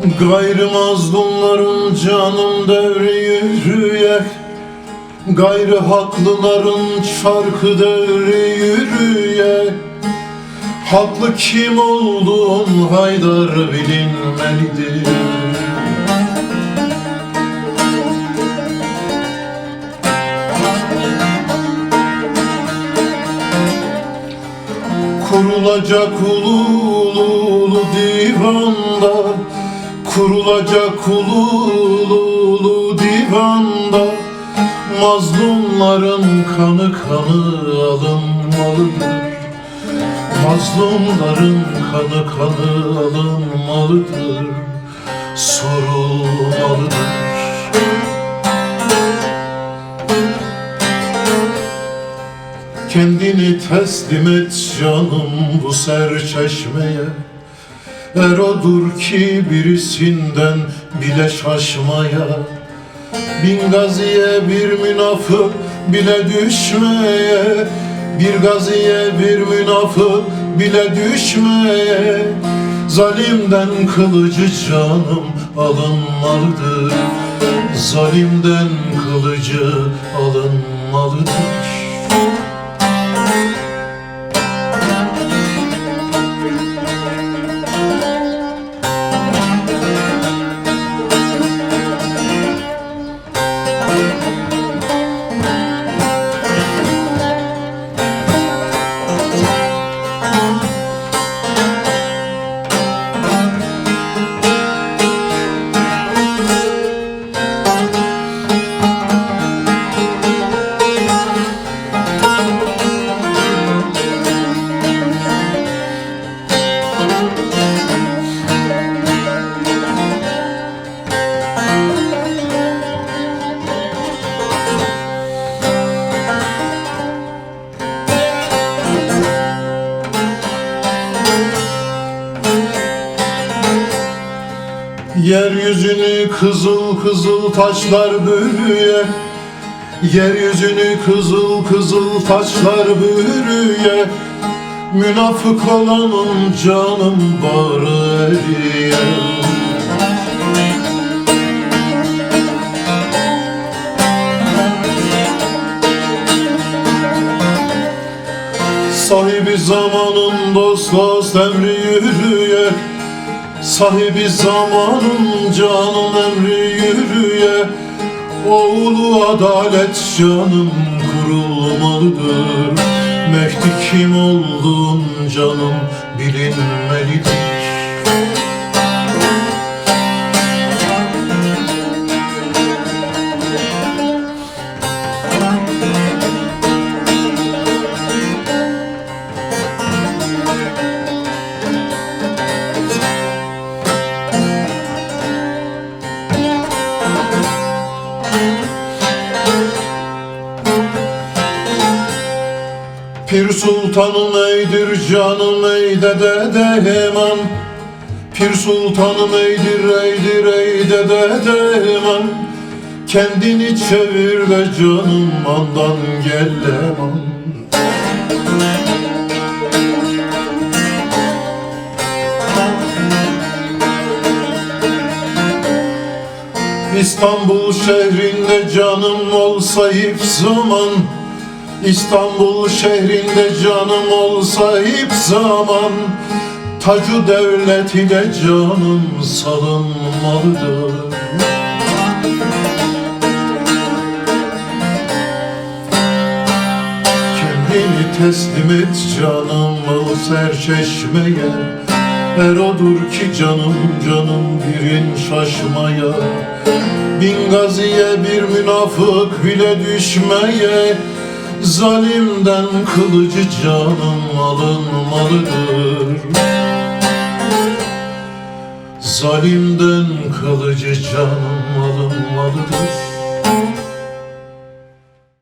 Gayrı mazlumların canım devri yürüye, gayrı haklıların şarkı devri yürüye. Haklı kim olduğun Haydar bilinmelidir. Kurulacak ulu ulu divanda, kurulacak ulu divanda, mazlumların kanı alınmalıdır. Mazlumların kanı alınmalıdır, sorulmalıdır. Kendini teslim et canım bu serçeşmeye. Er odur ki birisinden bile şaşmaya. Bin gaziye bir münafık bile düşmeye. Bir gaziye bir münafık bile düşmeye. Zalimden kılıcı canım alınmalıdır. Zalimden kılıcı alınmalıdır. Yeryüzünü kızıl taşlar bürüye, yeryüzünü kızıl taşlar bürüye. Münafık olanın canım barı eriye. Sahibi zamanın dost emri yürüye. Sahibi zamanın canım emri yürüye. Oğlu adalet canım kurulmalıdır. Mehdi kim oldun canım bilinmelidir. Pir sultanım eydir canım ey dede hemen. Pir sultanım eydir dede hemen. Kendini çevir de canım andan gel hemen. İstanbul şehrinde canım olsa hep zaman. İstanbul şehrinde canım olsa hep zaman. Tacu devlet ile canım salınmalıdır. Kendini teslim et canım o serçeşmeye. Er odur ki canım birin şaşmaya. Bin gaziye bir münafık bile düşmeye. Zalimden kılıcı canım alınmalıdır. Zalimden kılıcı canım alınmalıdır.